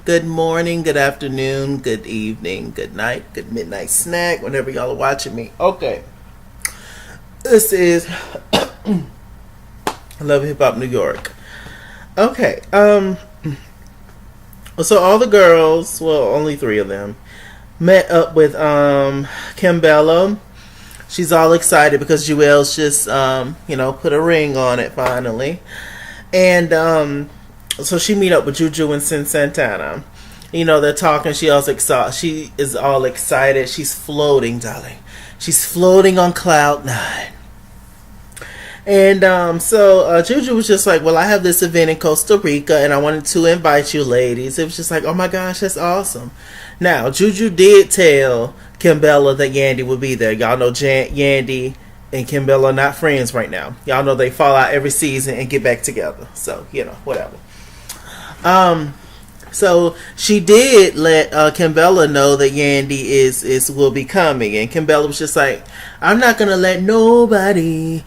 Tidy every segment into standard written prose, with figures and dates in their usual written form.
Good morning, good afternoon, good evening, good night, good midnight snack, whenever y'all are watching me. Okay. This is Love Hip Hop New York. Okay. So all the girls, well, only three of them, met up with Kimbella. She's all excited because Jewel's just put a ring on it finally. And so she meet up with Juju and Sin Santana. They're talking. She is all excited. She's floating, darling. She's floating on cloud nine. And so Juju was just like, well, I have this event in Costa Rica, and I wanted to invite you ladies. It was just like, oh my gosh, that's awesome. Now, Juju did tell Kimbella that Yandy would be there. Y'all know Yandy and Kimbella are not friends right now. Y'all know they fall out every season and get back together. So, whatever. So she did let Kimbella know that Yandy will be coming, and Kimbella was just like, I'm not gonna let nobody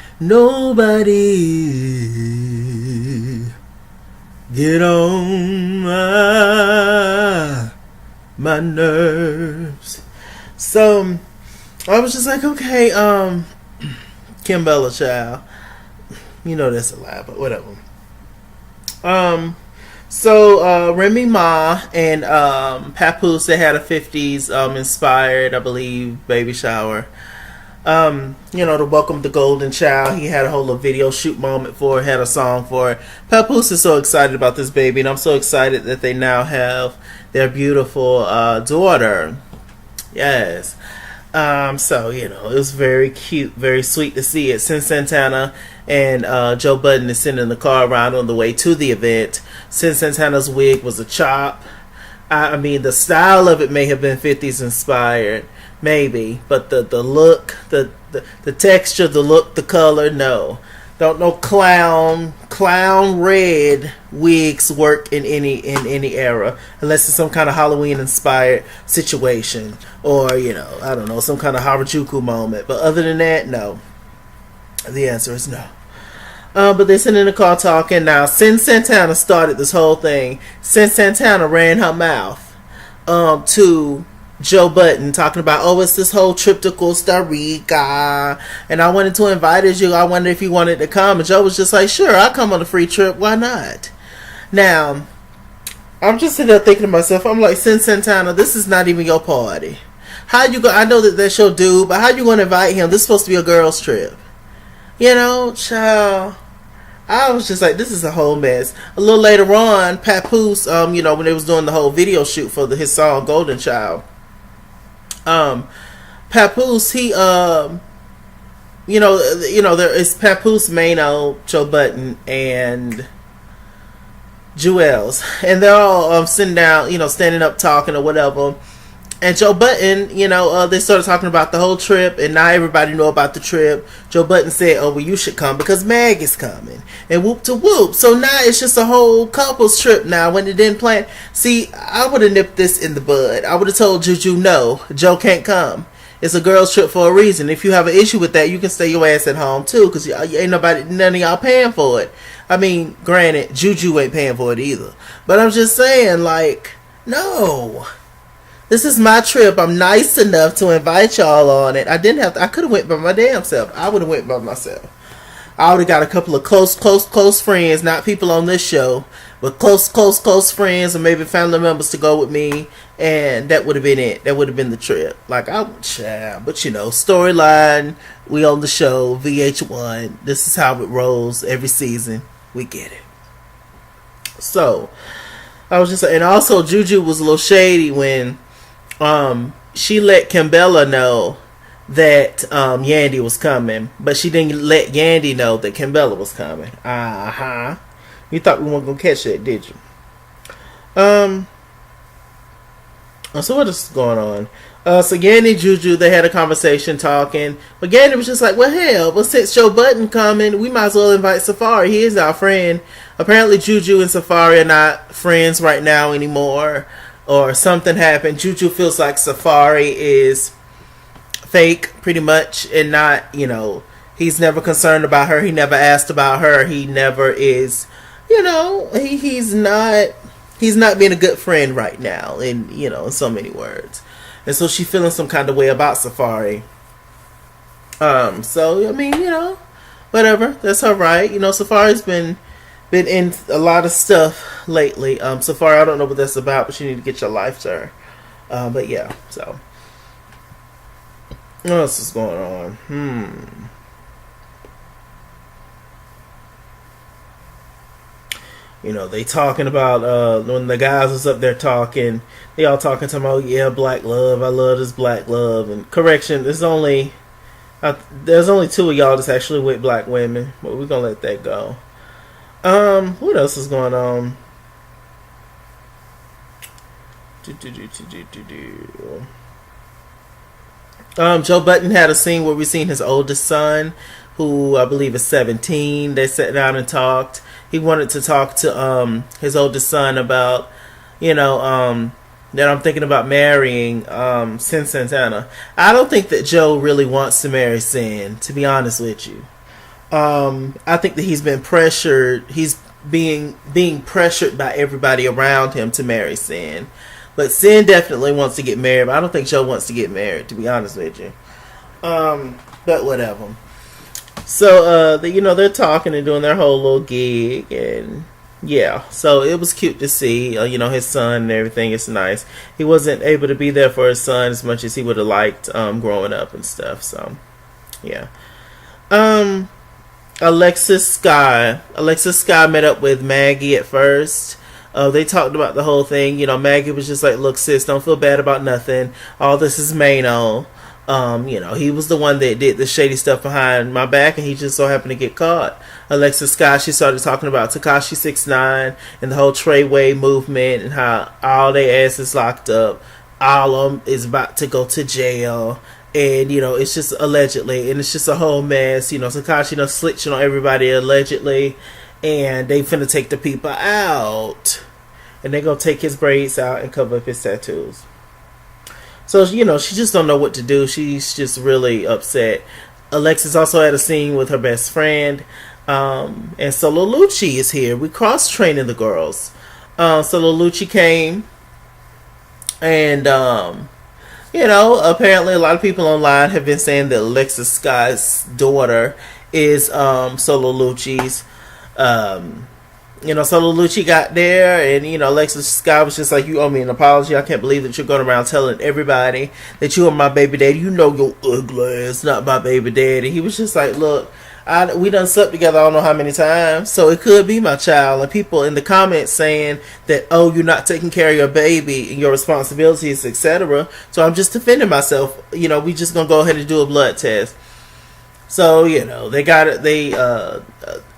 get on my nerves. So I was just like, okay, Kimbella child, that's a lie, but whatever. So Remy Ma and Papoose, they had a 50s inspired, I believe, baby shower. To welcome the golden child. He had a whole little video shoot moment for it, had a song for it. Papoose is so excited about this baby, and I'm so excited that they now have their beautiful daughter. Yes. So, it was very cute, very sweet to see it. Sin Santana and Joe Budden is sitting in the car around on the way to the event. Sin Santana's wig was a chop. I mean, the style of it may have been 50s inspired, maybe, but the look, the texture, the look, the color, no. Don't no clown red wigs work in any era, unless it's some kind of Halloween inspired situation, or I don't know, some kind of Harajuku moment. But other than that, no. The answer is no. But they're sitting in the car talking. Now, Sin Santana started this whole thing. Sin Santana ran her mouth to Joe Budden, talking about, oh, it's this whole trip to Costa Rica, and I wanted to invite you. I wonder if you wanted to come. And Joe was just like, sure, I'll come on a free trip. Why not? Now, I'm just sitting there thinking to myself, I'm like, Sin Santana, this is not even your party. How you go? I know that that's your dude, but how you going to invite him? This is supposed to be a girls' trip. Child. I was just like, this is a whole mess. A little later on, Papoose, when they was doing the whole video shoot for his song Golden Child, Papoose, he, there is Papoose, Mano, Joe Budden, and Jewels, and they're all sitting down, standing up talking or whatever. And Joe Budden, they started talking about the whole trip, and now everybody know about the trip. Joe Budden said, oh, well, you should come because Mag is coming. And whoop to whoop. So now it's just a whole couple's trip now when it didn't plan. See, I would have nipped this in the bud. I would have told Juju, no, Joe can't come. It's a girl's trip for a reason. If you have an issue with that, you can stay your ass at home too, because ain't none of y'all paying for it. I mean, granted, Juju ain't paying for it either. But I'm just saying, like, no. This is my trip. I'm nice enough to invite y'all on it. I could have went by my damn self. I would have went by myself. I would have got a couple of close friends, not people on this show, but close friends, or maybe family members to go with me, and that would have been it. That would have been the trip. Like, but storyline, we on the show, VH1. This is how it rolls every season. We get it. So, I was just, and also Juju was a little shady when she let Kimbella know that Yandy was coming, but she didn't let Yandy know that Kimbella was coming. You thought we weren't gonna catch that, did you? So what is going on? So Yandy and Juju, they had a conversation talking, but Yandy was just like, well, hell, well, since Joe Budden coming, we might as well invite Safari. He is our friend. Apparently Juju and Safari are not friends right now anymore, or something happened. Juju feels like Safari is fake, pretty much, and not, he's never concerned about her. He never asked about her. He never is, he's not he's not being a good friend right now, in in so many words, and so she's feeling some kind of way about Safari. So I mean, whatever, that's her right. Safari's been in a lot of stuff lately. Safari, I don't know what that's about, but you need to get your life, sir. But yeah, so what else is going on? They talking about when the guys was up there talking, they all talking to me, oh yeah, black love, I love this black love. And correction, there's only two of y'all that's actually with black women, but we're gonna let that go. What else is going on? Joe Budden had a scene where we seen his oldest son, who I believe is 17. They sat down and talked. He wanted to talk to his oldest son about, that I'm thinking about marrying Sin Santana. I don't think that Joe really wants to marry Sin, to be honest with you. I think that he's been pressured. He's being pressured by everybody around him to marry Sin. But Sin definitely wants to get married. But I don't think Joe wants to get married, to be honest with you. But whatever. So, they're talking and doing their whole little gig. And, yeah. So, it was cute to see, his son and everything. It's nice. He wasn't able to be there for his son as much as he would have liked growing up and stuff. So, yeah. Alexis Sky met up with Maggie at first. They talked about the whole thing. Maggie was just like, look, sis, don't feel bad about nothing. All this is Mano. He was the one that did the shady stuff behind my back, and he just so happened to get caught. Alexis Sky, she started talking about Tekashi 6ix9ine and the whole Treyway movement and how all their asses locked up. All of them is about to go to jail. And, it's just allegedly. And it's just a whole mess. Tekashi snitching on everybody allegedly. And they finna take the people out. And they gonna take his braids out and cover up his tattoos. So, she just don't know what to do. She's just really upset. Alexis also had a scene with her best friend. And Solo Lucci is here. We cross-training the girls. Solo Lucci came. And, apparently a lot of people online have been saying that Alexis Sky's daughter is Solo Lucci's. Solo Lucci got there, and Alexis Sky was just like, you owe me an apology. I can't believe that you're going around telling everybody that you are my baby daddy. You know your ugly ass not my baby daddy. He was just like, look, we done slept together I don't know how many times, so it could be my child. And people in the comments saying that, oh, you're not taking care of your baby and your responsibilities, etc. So I'm just defending myself. We just gonna go ahead and do a blood test. So, they got it.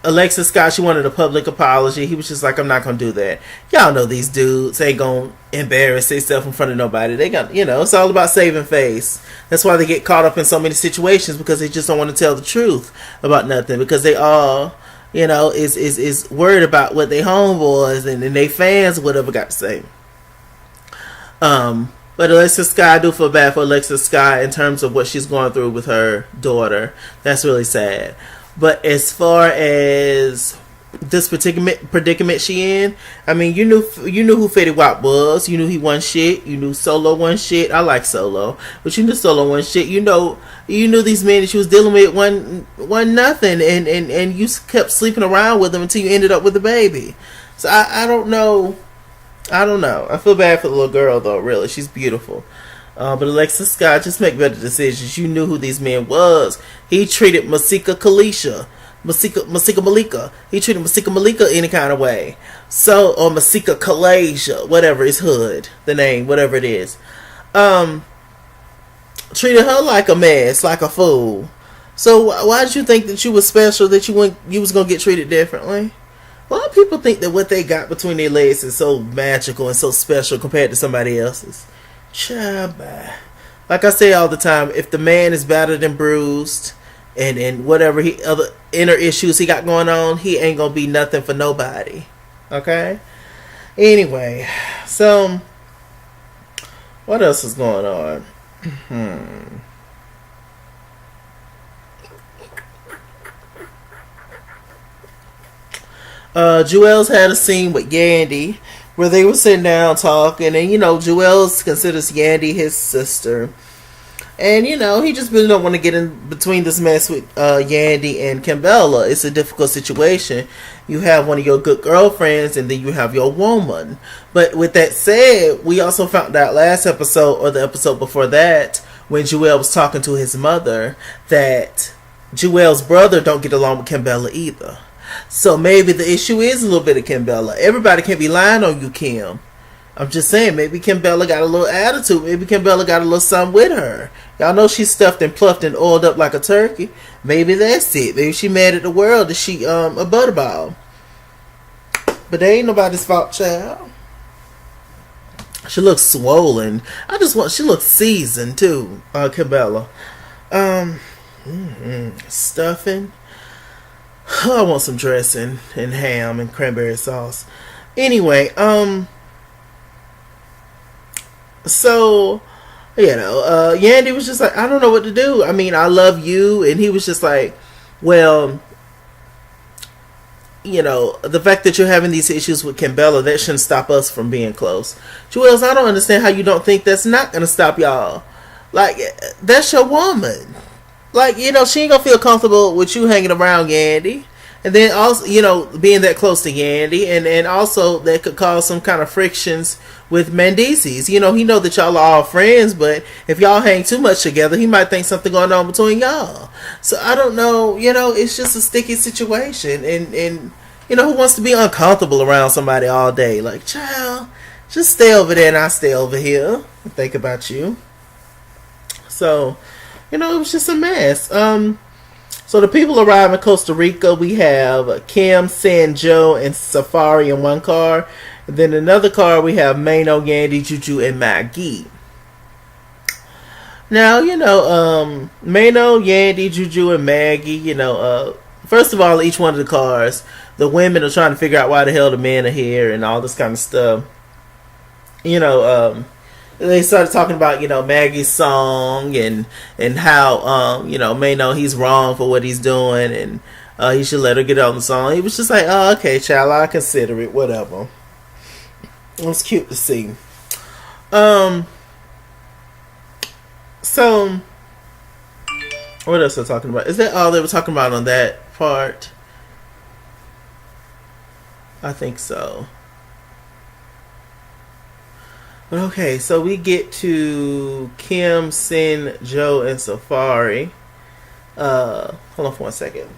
Alexis Scott, she wanted a public apology. He was just like, I'm not going to do that. Y'all know these dudes ain't going to embarrass themselves in front of nobody. They got, it's all about saving face. That's why they get caught up in so many situations, because they just don't want to tell the truth about nothing, because they all, is worried about what they homeboys and they fans, whatever, got to say. But Alexis Sky, I do feel bad for Alexis Sky in terms of what she's going through with her daughter. That's really sad. But as far as this predicament she in, I mean, you knew who Fetty Wap was. You knew he won shit. You knew Solo won shit. I like Solo, but you knew Solo won shit. You knew these men that she was dealing with won nothing, and you kept sleeping around with them until you ended up with the baby. So I don't know. I feel bad for the little girl, though, really. She's beautiful. But Alexis Scott, just make better decisions. You knew who these men was. He treated Masika Malika. He treated Masika Malika any kind of way. So, or Masika Kalasia, whatever is hood, the name, whatever it is. Treated her like a mess, like a fool. So, why did you think that you was special, that you was going to get treated differently? A lot of people think that what they got between their legs is so magical and so special compared to somebody else's. Child, bye. Like I say all the time, if the man is battered and bruised and whatever other inner issues he got going on, he ain't gonna be nothing for nobody. Okay? Anyway, so what else is going on? Jewel's had a scene with Yandy. where they were sitting down talking, and Joel considers Yandy his sister. And he just really don't want to get in between this mess with Yandy and Kimbella. It's a difficult situation. You have one of your good girlfriends, and then you have your woman. But with that said, we also found out last episode, or the episode before that, when Joel was talking to his mother, that Joel's brother don't get along with Kimbella either. So maybe the issue is a little bit of Kimbella. Everybody can't be lying on you, Kim. I'm just saying, maybe Kimbella got a little attitude. Maybe Kimbella got a little something with her. Y'all know she's stuffed and pluffed and oiled up like a turkey. Maybe that's it. Maybe she mad at the world that she a butterball. But they ain't nobody's fault, child. She looks swollen. She looks seasoned too, Kimbella. Stuffing. I want some dressing and ham and cranberry sauce. Anyway, so, Yandy was just like, I don't know what to do. I mean, I love you. And he was just like, well, the fact that you're having these issues with Kimbella, that shouldn't stop us from being close. Joel's, I don't understand how you don't think that's not going to stop y'all. Like, that's your woman. Like, she ain't going to feel comfortable with you hanging around Yandy. And then also, being that close to Yandy, and also that could cause some kind of frictions with Mendices. He know that y'all are all friends, but if y'all hang too much together, he might think something going on between y'all. So I don't know, it's just a sticky situation, and who wants to be uncomfortable around somebody all day? Like, child, just stay over there and I stay over here and think about you. So, it was just a mess. So the people arrive in Costa Rica. We have Kim, Sin, Joe, and Safari in one car. And then another car, we have Mano, Yandy, Juju, and Maggie. Now, Mano, Yandy, Juju, and Maggie, first of all, each one of the cars, the women are trying to figure out why the hell the men are here and all this kind of stuff. They started talking about, Maggie's song and how, Mano, he's wrong for what he's doing and he should let her get on the song. He was just like, oh, okay, child, I'll consider it, whatever. It was cute to see. So, what else are they talking about? Is that all they were talking about on that part? I think so. Okay, so we get to Kim, Sin, Joe, and Safari. Hold on for 1 second.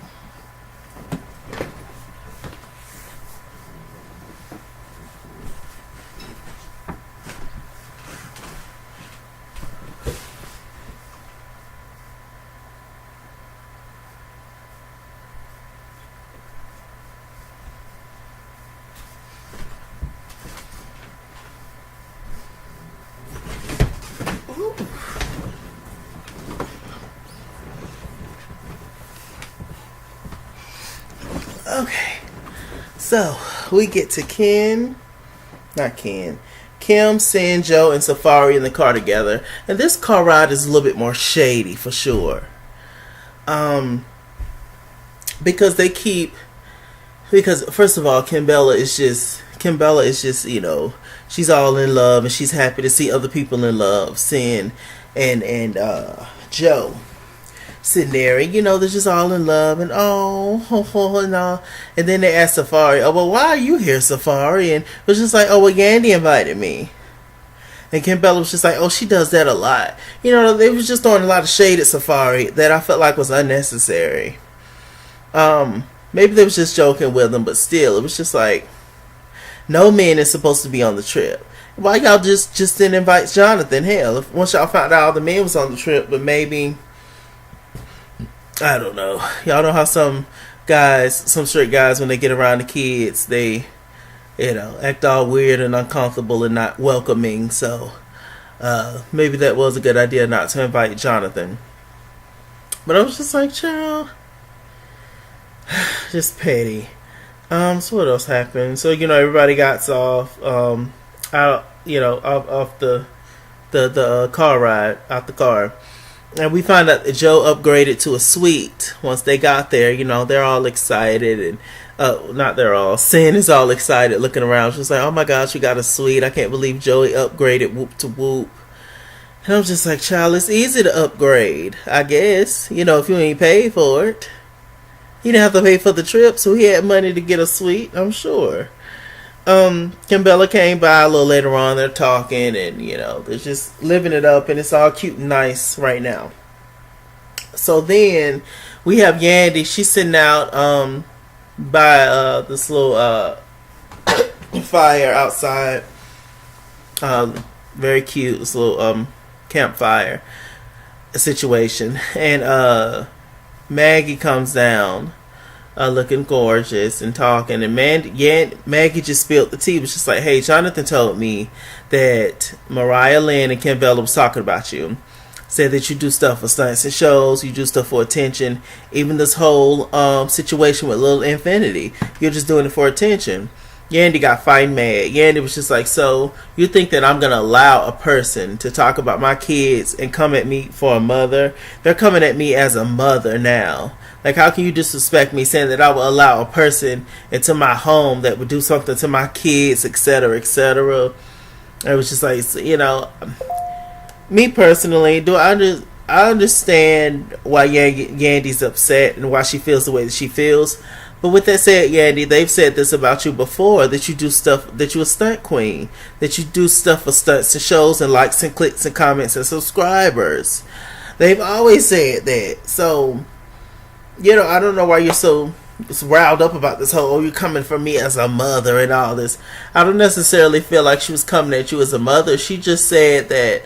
Okay, so we get to Kim, Sin, Joe, and Safari in the car together. And this car ride is a little bit more shady for sure. Because first of all, Kimbella is just, she's all in love and she's happy to see other people in love. Sin and Joe sitting there, and they're just all in love, and and all. And then they asked Safari, oh, well, why are you here, Safari? And it was just like, oh, well, Yandy invited me. And Kimbella was just like, oh, she does that a lot. They was just throwing a lot of shade at Safari that I felt like was unnecessary. Maybe they was just joking with him, but still, it was just like, no man is supposed to be on the trip. Why y'all just didn't invite Jonathan? Hell, once y'all found out all the men was on the trip, but maybe, I don't know. Y'all know how some straight guys, when they get around the kids, they, act all weird and uncomfortable and not welcoming. So, maybe that was a good idea not to invite Jonathan. But I was just like, child, just petty. So what else happened? So, everybody got off, off the car ride, out the car. And we found out that Joe upgraded to a suite once they got there. They're all excited. And Not they're all. Sin is all excited looking around. She's like, oh my gosh, we got a suite. I can't believe Joey upgraded, whoop to whoop. And I'm just like, child, it's easy to upgrade, I guess. You know, if you ain't paid for it. He didn't have to pay for the trip, so he had money to get a suite, I'm sure. Kimbella came by a little later on. They're talking, and you know, they're just living it up, and it's all cute and nice right now. So then we have Yandy. She's sitting out by this little fire outside. Very cute, this little campfire situation, and Maggie comes down. Looking gorgeous and talking, and Maggie just spilled the tea. It was just like, hey, Jonathan told me that Mariah Lynn and Kim Bella was talking about you. Said that you do stuff for stunts and shows, you do stuff for attention. Even this whole situation with Lil Infinity, you're just doing it for attention. Yandy got fine mad. Yandy was just like, so you think that I'm going to allow a person to talk about my kids and come at me for a mother? They're coming at me as a mother now. Like, how can you disrespect me, saying that I will allow a person into my home that would do something to my kids, etc., etc.? It was just like, you know, me personally, I understand why Yandy's upset and why she feels the way that she feels. But with that said, Yandy, they've said this about you before, that you do stuff, that you're a stunt queen, that you do stuff for stunts and shows and likes and clicks and comments and subscribers. They've always said that. So, you know, I don't know why you're so riled up about this whole, oh, you're coming for me as a mother and all this. I don't necessarily feel like she was coming at you as a mother. She just said that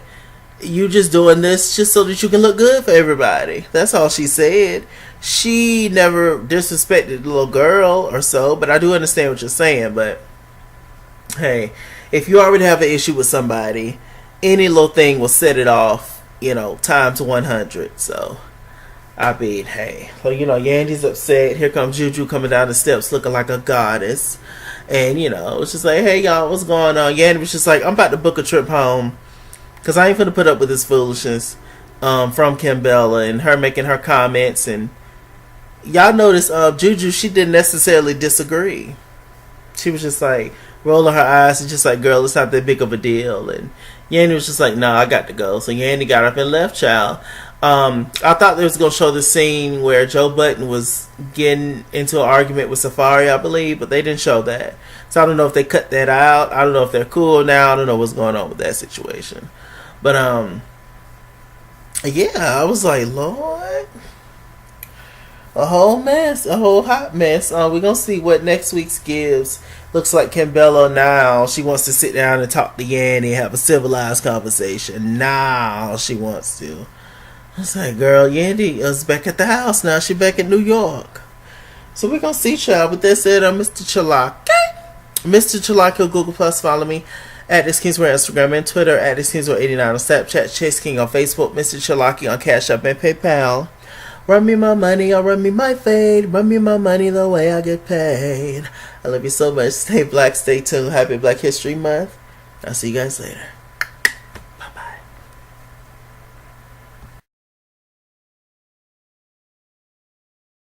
you just doing this just so that you can look good for everybody. That's all she said. She never disrespected the little girl or so, but I do understand what you're saying. But hey, if you already have an issue with somebody, any little thing will set it off, you know, times 100. So I mean, hey. So, you know, Yandy's upset. Here comes Juju coming down the steps looking like a goddess. And, you know, it's just like, hey, y'all, what's going on? Yandy was just like, I'm about to book a trip home, because I ain't finna put up with this foolishness from Kim Bella and her making her comments. And y'all notice Juju, she didn't necessarily disagree. She was just like rolling her eyes and just like, girl, it's not that big of a deal. And Yandy was just like, nah, I got to go. So Yandy got up and left, child. I thought they was going to show the scene where Joe Budden was getting into an argument with Safari, I believe, but they didn't show that. So I don't know if they cut that out. I don't know if they're cool now. I don't know what's going on with that situation. But, yeah, I was like, Lord, a whole mess, a whole hot mess. We're going to see what next week's gives. Looks like Kimbella now, she wants to sit down and talk to Yandy, have a civilized conversation. Now she wants to. I was like, girl, Yandy is back at the house now. She back in New York. So we're going to see, child. With that said, I'm Mr. Chalaki. Mr. Chalaki on Google+. Follow me at this Kingsware Instagram and Twitter, at this Kingsware89 on Snapchat, Chase King on Facebook, Mr. Chalaki on Cash App and PayPal. Run me my money or run me my fade. Run me my money the way I get paid. I love you so much. Stay black, stay tuned. Happy Black History Month. I'll see you guys later.